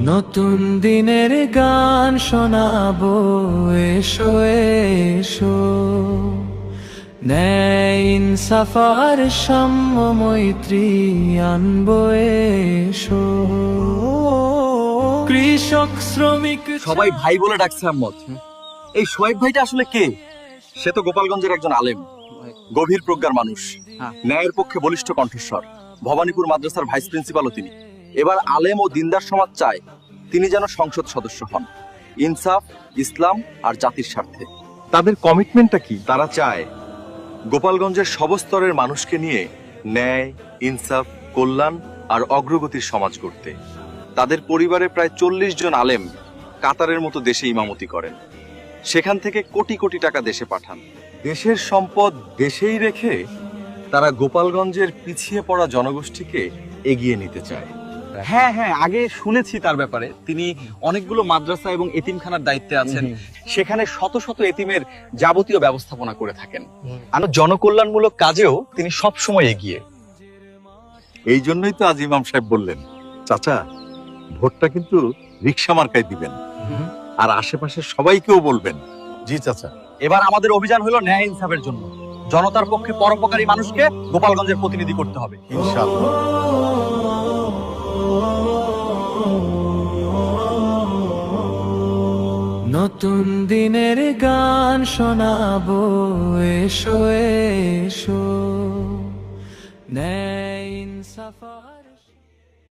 নতুন দিনের গান শোনাবো, এসো এসো। ন্যায় ইনসাফ আর সাম্য মৈত্রী আনবো, এসো। কৃষক শ্রমিক সবাই ভাই বলে ডাকছে আম্মদ। এই শোয়েব ভাইটা আসলে কে? সে তো গোপালগঞ্জের একজন আলেম, গভীর প্রজ্ঞার মানুষ, ন্যায়ের পক্ষে বলিষ্ঠ কণ্ঠস্বর। ভবানীপুর মাদ্রাসার ভাইস প্রিন্সিপালও তিনি। এবার আলেম ও দিনদার সমাজ চায় তিনি যেন সংসদ সদস্য হন, ইনসাফ, ইসলাম আর জাতির স্বার্থে। তাদের কমিটমেন্টটা কি? তারা চায় গোপালগঞ্জের সবস্তরের মানুষকে নিয়ে ন্যায়, ইনসাফ, কল্যাণ আর অগ্রগতির সমাজ গড়তে। তাদের পরিবারে প্রায় 40 জন আলেম কাতারের মতো দেশে ইমামতি করেন। সেখান থেকে কোটি কোটি টাকা দেশে পাঠান। দেশের সম্পদ দেশেই রেখে তারা গোপালগঞ্জের পিছিয়ে পড়া জনগোষ্ঠীকে এগিয়ে নিতে চায়। হ্যাঁ হ্যাঁ, আগে শুনেছি তার ব্যাপারে। তিনি অনেকগুলো মাদ্রাসা এবং এতিমখানার দায়িত্বে আছেন। সেখানে শত শত এতিমের যাবতীয় ব্যবস্থাপনা করে থাকেন। আর জনকল্যাণমূলক কাজেও তিনি সব সময় এগিয়ে। এই জন্যই তো আজ ইমাম সাহেব বললেন, চাচা ভোটটা কিন্তু রিকশা মার্কায় দিবেন, আর আশেপাশের সবাইকেও বলবেন। জি চাচা। এবার আমাদের অভিযান হলো ন্যায় ইনসাফের জন্য। জনতার পক্ষে পরোপকারী মানুষকে গোপালগঞ্জের প্রতিনিধি করতে হবে, ইনশাআল্লাহ। নতুন দিনের গান শোনাবো, এসো এসো। ন্যায় ইনসাফ